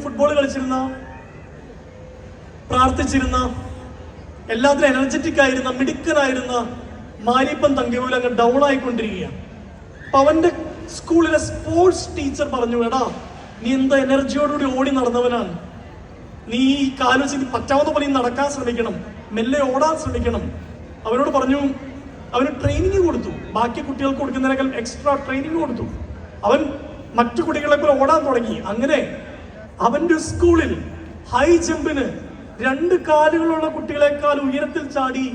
Football കളിച്ചിരുന്ന, പ്രാർത്ഥിച്ചിരുന്ന, എല്ലാത്തിനും energetic ആയിരുന്ന, മിടുക്കനായിരുന്ന മാരിയപ്പൻ തങ്കവേലു അങ്ങ് ഡൗൺ ആയിക്കൊണ്ടിരിക്കുകയാണ്. അപ്പൊ അവന്റെ സ്കൂളിലെ സ്പോർട്സ് ടീച്ചർ പറഞ്ഞു, എടാ നീ എന്താ എനർജിയോടുകൂടി ഓടി നടന്നവനാണ്, നീ ഈ കാല് വെച്ച് പറ്റാവുന്ന പോലെ നടക്കാൻ ശ്രമിക്കണം, മെല്ലെ ഓടാൻ ശ്രമിക്കണം. അവനോട് പറഞ്ഞു, അവന് ട്രെയിനിങ് കൊടുത്തു, ബാക്കി കുട്ടികൾക്ക് കൊടുക്കുന്നതിനേക്കാൾ എക്സ്ട്രാ ട്രെയിനിങ് കൊടുത്തു. അവൻ മറ്റു കുട്ടികളെ പോലെ ഓടാൻ തുടങ്ങി. അങ്ങനെ അവന്റെ സ്കൂളിൽ ഹൈ ജമ്പിന് 2 കാലുകളുള്ള കുട്ടികളെക്കാൾ ഉയരത്തിൽ ചാടി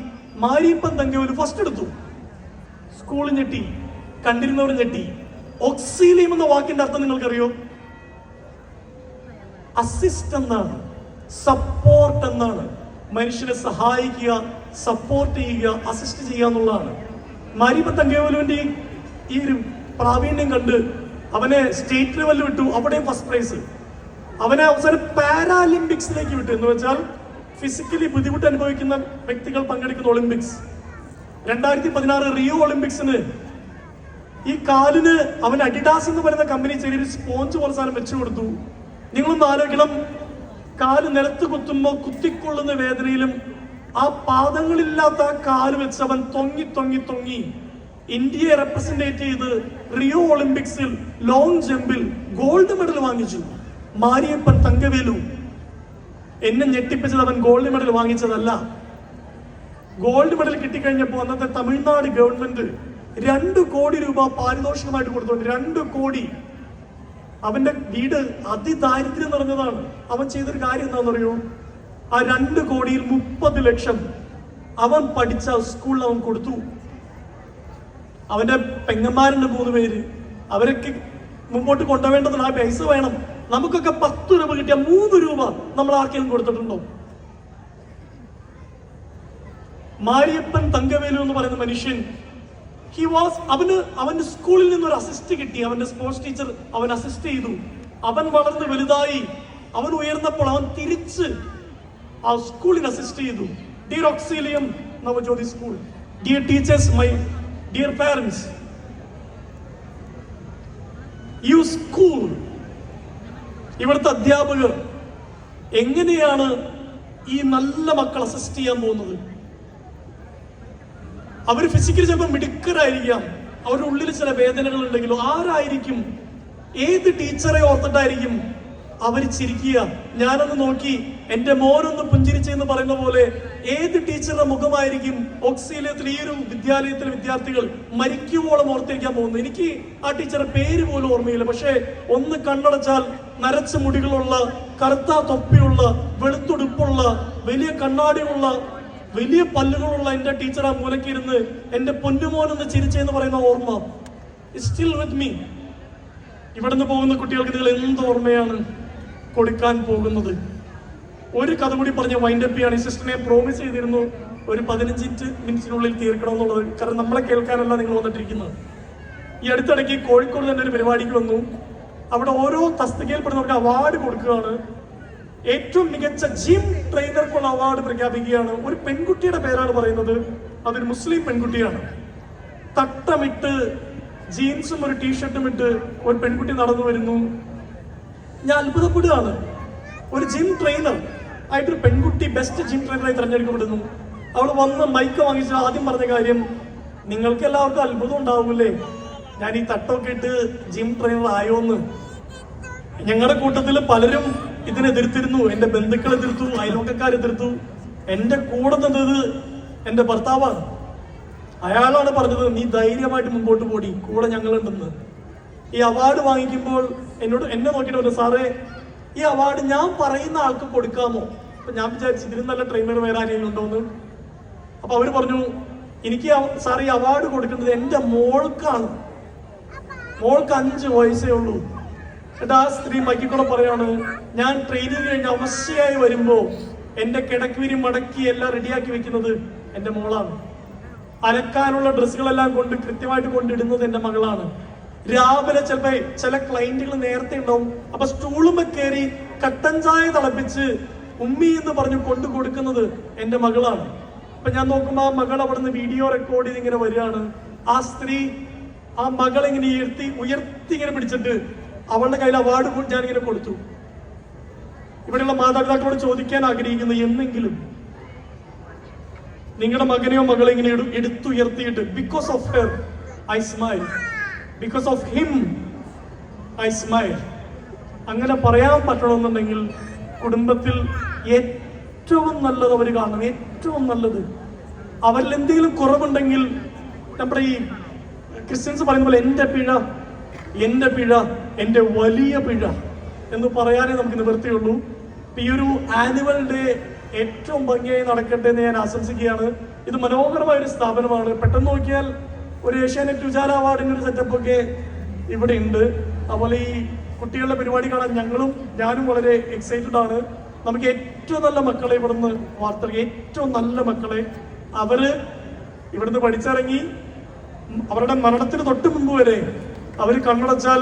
മാരിയപ്പൻ തങ്കവേലു ഫസ്റ്റ് എടുത്തു. സ്കൂൾ ഞെട്ടി, കണ്ടിരുന്നവർ ഞെട്ടി. ഓക്സീലിയം എന്ന വാക്കിന്റെ അർത്ഥം നിങ്ങൾക്കറിയോ? അസിസ്റ്റ് എന്നാണ്, സപ്പോർട്ട് എന്നാണ്. മനുഷ്യനെ സഹായിക്കുക, സപ്പോർട്ട് ചെയ്യുക, അസിസ്റ്റ് ചെയ്യുക എന്നുള്ളതാണ്. മാരിയപ്പൻ തങ്കവേലുവിന്റെ ഈ ഒരു പ്രാവീണ്യം കണ്ട് അവനെ സ്റ്റേറ്റ് ലെവലിൽ വിട്ടു, അവിടെയും ഫസ്റ്റ് പ്രൈസ്. അവനെ അവസാനം പാരാലിമ്പിക്സിലേക്ക് വിട്ടു. എന്ന് വെച്ചാൽ ഫിസിക്കലി ബുദ്ധിമുട്ട് അനുഭവിക്കുന്ന വ്യക്തികൾ പങ്കെടുക്കുന്ന ഒളിമ്പിക്സ്. 2016 റിയോ ഒളിമ്പിക്സിന് ഈ കാലിന് അവൻ അഡിഡാസ് എന്ന് പറയുന്ന കമ്പനി ചെറിയൊരു സ്പോഞ്ച് പോലെ സാധനം വെച്ചു കൊടുത്തു. നിങ്ങളൊന്ന് ആലോചിക്കണം, കാല് നിലത്ത് കുത്തുമ്പോൾ കുത്തിക്കൊള്ളുന്ന വേദനയിലും ആ പാദങ്ങളില്ലാത്ത ആ കാല് വെച്ച് അവൻ തൊങ്ങി ഇന്ത്യയെ റെപ്രസെന്റേറ്റ് ചെയ്ത് റിയോ ഒളിമ്പിക്സിൽ ലോങ് ജമ്പിൽ ഗോൾഡ് മെഡൽ വാങ്ങിച്ചു മാരിയപ്പൻ തങ്കവേലു. എന്നെ ഞെട്ടിപ്പിച്ചത് അവൻ ഗോൾഡ് മെഡൽ വാങ്ങിച്ചതല്ല. ഗോൾഡ് മെഡൽ കിട്ടിക്കഴിഞ്ഞപ്പോൾ അന്നത്തെ തമിഴ്നാട് ഗവൺമെന്റ് 2 കോടി രൂപ പാരിതോഷികമായിട്ട് കൊടുത്തോണ്ട് 2 കോടി. അവന്റെ വീട് അതിദാരിദ്ര്യം നിറഞ്ഞതാണ്. അവൻ ചെയ്തൊരു കാര്യം എന്താണെന്നറിയോ? ആ 2 കോടിയിൽ 30 ലക്ഷം അവൻ പഠിച്ച സ്കൂളിൽ അവൻ കൊടുത്തു. അവന്റെ പെങ്ങന്മാരുണ്ട് 3 പേര്. അവരൊക്കെ മുമ്പോട്ട് കൊണ്ടുപോവേണ്ടത് ആ പൈസ വേണം. നമുക്കൊക്കെ 10 രൂപ കിട്ടിയ 3 രൂപ നമ്മൾ ആർക്കെങ്കിലും കൊടുത്തിട്ടുണ്ടോ? മാരിയപ്പൻ തങ്കവേലു എന്ന് പറയുന്ന മനുഷ്യൻ, അവന് സ്കൂളിൽ നിന്നൊരു അസിസ്റ്റ് കിട്ടി. അവന്റെ സ്പോർട്സ് ടീച്ചർ അവൻ അസിസ്റ്റ് ചെയ്തു. അവൻ വളർന്ന് വലുതായി, അവൻ ഉയർന്നപ്പോൾ അവൻ തിരിച്ച് ആ സ്കൂളിൽ അസിസ്റ്റ് ചെയ്തു. Dear Auxilium Navajyothi school, dear teachers, my dear parents, you school, ഇവിടുത്തെ അധ്യാപകർ എങ്ങനെയാണ് ഈ നല്ല മക്കൾ അസിസ്റ്റ് ചെയ്യാൻ പോകുന്നത്? അവർ ഫിസിക്കലി ചിലപ്പോൾ മിടുക്കരായിരിക്കാം, അവരുടെ ഉള്ളിൽ ചില വേദനകൾ ഉണ്ടെങ്കിലും ആരായിരിക്കും, ഏത് ടീച്ചറെ ഓർത്തിട്ടായിരിക്കും അവർ ചിരിക്കുക? ഞാനൊന്ന് നോക്കി എന്റെ മോനൊന്ന് പുഞ്ചിരിച്ചെന്ന് പറയുന്ന പോലെ ഏത് ടീച്ചറുടെ മുഖമായിരിക്കും ഓക്സീലിയത്തിൽ ഈ ഒരു വിദ്യാലയത്തിലെ വിദ്യാർത്ഥികൾ മരിക്കുവോളം ഓർത്തിരിക്കാൻ പോകുന്നത്? എനിക്ക് ആ ടീച്ചറുടെ പേര് പോലും ഓർമ്മയില്ല. പക്ഷേ ഒന്ന് കണ്ണടച്ചാൽ നരച്ച മുടികളുള്ള, കറുത്ത തൊപ്പിയുള്ള, വെളുത്തുടുപ്പുള്ള, വലിയ കണ്ണാടിയുള്ള, വലിയ പല്ലുകളുള്ള എന്റെ ടീച്ചർ ആ മൂലക്കിരുന്ന് എന്റെ പൊന്നുമോനൊന്ന് ചിരിച്ചെന്ന് പറയുന്ന ഓർമ്മ സ്റ്റിൽ വിത്ത് മീ. ഇവിടുന്ന് പോകുന്ന കുട്ടികൾക്ക് നിങ്ങൾ എന്ത് ഓർമ്മയാണ് കൊടുക്കാൻ പോകുന്നത്? ഒരു കഥ കൂടി പറഞ്ഞ് വൈൻഡപ്പ് ചെയ്യാണ്. ഈ സിസ്റ്ററിനെ പ്രോമിസ് ചെയ്തിരുന്നു ഒരു 15 മിനിറ്റിനുള്ളിൽ തീർക്കണമെന്നുള്ളത്. കാരണം നമ്മളെ കേൾക്കാനല്ല നിങ്ങൾ വന്നിട്ടിരിക്കുന്നത്. ഈ അടുത്തിടയ്ക്ക് കോഴിക്കോട് തന്നെ ഒരു പരിപാടിക്ക് വന്നു. അവിടെ ഓരോ തസ്തികയിൽപ്പെടുന്നവർക്ക് അവാർഡ് കൊടുക്കുകയാണ്. ഏറ്റവും മികച്ച ജിം ട്രെയിനർക്കുള്ള അവാർഡ് പ്രഖ്യാപിക്കുകയാണ്. ഒരു പെൺകുട്ടിയുടെ പേരാണ് പറയുന്നത്. അതൊരു മുസ്ലിം പെൺകുട്ടിയാണ്. തട്ടമിട്ട് ജീൻസും ഒരു ടീഷർട്ടും ഇട്ട് ഒരു പെൺകുട്ടി നടന്നു വരുന്നു. ഞാൻ അത്ഭുതപ്പെടുകയാണ്. ഒരു ജിം ട്രെയിനർ ആയിട്ടൊരു പെൺകുട്ടി ബെസ്റ്റ് ജിം ട്രെയിനറായി തിരഞ്ഞെടുക്കപ്പെടുന്നു. അവൾ വന്ന് മൈക്ക് വാങ്ങിച്ച ആദ്യം പറഞ്ഞ കാര്യം, നിങ്ങൾക്ക് എല്ലാവർക്കും അത്ഭുതം ഉണ്ടാവൂലേ ഞാൻ ഈ തട്ടമൊക്കെ ഇട്ട് ജിം ട്രെയിനർ ആയോന്ന്. ഞങ്ങളുടെ കൂട്ടത്തിൽ പലരും ഇതിനെതിർത്തിരുന്നു. എന്റെ ബന്ധുക്കൾ എതിർത്തു, അയൽവക്കക്കാർ എതിർത്തു. എന്റെ കൂടെ നിന്നത് എന്റെ ഭർത്താവാണ്. അയാളാണ് പറഞ്ഞത്, നീ ധൈര്യമായിട്ട് മുമ്പോട്ട് പോടി, കൂടെ ഞങ്ങളുണ്ടെന്ന്. ഈ അവാർഡ് വാങ്ങിക്കുമ്പോൾ എന്നെ നോക്കിയിട്ട് പറഞ്ഞു, സാറേ ഈ അവാർഡ് ഞാൻ പറയുന്ന ആൾക്ക് കൊടുക്കാമോ? അപ്പൊ ഞാൻ വിചാരിച്ചു ഇതിന് നല്ല ട്രെയിനർ വേറെ ആരെങ്കിലും ഉണ്ടോന്ന്. അപ്പൊ അവര് പറഞ്ഞു, എനിക്ക് സാർ ഈ അവാർഡ് കൊടുക്കേണ്ടത് എന്റെ മോൾക്കാണ്. മോൾക്ക് 5 വയസ്സേ ഉള്ളൂ. എന്നിട്ട് ആ സ്ത്രീ മൈക്കിക്കൂടെ പറയാണ്, ഞാൻ ട്രെയിനിങ് കഴിഞ്ഞ് അവശയായി വരുമ്പോ എന്റെ കിടക്കുവിരി മടക്കി എല്ലാം റെഡിയാക്കി വെക്കുന്നത് എന്റെ മോളാണ്. അലക്കാനുള്ള ഡ്രസ്സുകളെല്ലാം കൊണ്ട് കൃത്യമായിട്ട് കൊണ്ടിടുന്നത് എന്റെ മകളാണ്. രാവിലെ ചിലപ്പോ ചില ക്ലയന്റുകൾ നേരത്തെ ഉണ്ടാവും. അപ്പൊ സ്റ്റൂളും കയറി കട്ടൻ ചായ തിളപ്പിച്ച് ഉമ്മി എന്ന് പറഞ്ഞു കൊണ്ടു കൊടുക്കുന്നത് എന്റെ മകളാണ്. അപ്പൊ ഞാൻ നോക്കുമ്പോ ആ മകൾ അവിടെ നിന്ന് വീഡിയോ റെക്കോർഡ് ചെയ്ത് ഇങ്ങനെ വരികയാണ്. ആ സ്ത്രീ ആ മകളെ ഇങ്ങനെ ഉയർത്തി ഇങ്ങനെ പിടിച്ചിട്ട് അവളുടെ കയ്യിൽ അവാർഡ് ഞാനിങ്ങനെ കൊടുത്തു. ഇവിടെയുള്ള മാതാപിതാക്കളോട് ചോദിക്കാൻ ആഗ്രഹിക്കുന്നത്, എന്നെങ്കിലും നിങ്ങളുടെ മകനെയോ മകളെ ഇങ്ങനെ എടുത്തുയർത്തിയിട്ട് because of her I smile, because of him I smile, അങ്ങനെ പറയാൻ പറ്റണമെന്നുണ്ടെങ്കിൽ കുടുംബത്തിൽ ഏറ്റവും നല്ലത് അവർ കാണണം. ഏറ്റവും നല്ലത് അവരിൽ എന്തെങ്കിലും കുറവുണ്ടെങ്കിൽ, നമ്മുടെ ഈ ക്രിസ്ത്യൻസ് പറയുന്ന പോലെ എൻ്റെ പിഴ, എൻ്റെ പിഴ, എൻ്റെ വലിയ പിഴ എന്ന് പറയാനേ നമുക്ക് നിവൃത്തിയുള്ളൂ. ഈ ഒരു ആനുവൽ ഡേ ഏറ്റവും ഭംഗിയായി നടക്കട്ടെ എന്ന് ഞാൻ ആശംസിക്കുകയാണ്. ഇത് മനോഹരമായ ഒരു സ്ഥാപനമാണ്. പെട്ടെന്ന് നോക്കിയാൽ ഒരു ഏഷ്യാനെറ്റ് ഉജാല അവാർഡിന്റെ ഒരു സെറ്റപ്പ് ഒക്കെ ഇവിടെ ഉണ്ട്. അതുപോലെ ഈ കുട്ടികളുടെ പരിപാടി കാണാൻ ഞാനും വളരെ എക്സൈറ്റഡ് ആണ്. നമുക്ക് ഏറ്റവും നല്ല മക്കളെ ഇവിടുന്ന് വാർത്തെടുക്കുക, ഏറ്റവും നല്ല മക്കളെ. അവര് ഇവിടുന്ന് പഠിച്ചിറങ്ങി അവരുടെ മരണത്തിന് തൊട്ട് മുമ്പ് വരെ അവർ കണ്ണടച്ചാൽ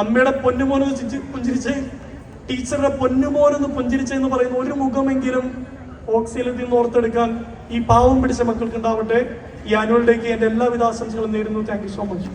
അമ്മയുടെ പൊന്നുമോനൊന്ന് പുഞ്ചിരിച്ച്, ടീച്ചറുടെ പൊന്നുമോനൊന്ന് പുഞ്ചിരിച്ച് എന്ന് പറയുന്ന ഒരു മുഖമെങ്കിലും ഓക്സിലത്തിൽ നിന്ന് ഓർത്തെടുക്കാൻ ഈ പാവം പിടിച്ച മക്കൾക്ക് ഉണ്ടാവട്ടെ. ഈ ആനുവൽ ഡേക്ക് എൻ്റെ എല്ലാവിധ ആശംസകളും നേരുന്നു. Thank you so much.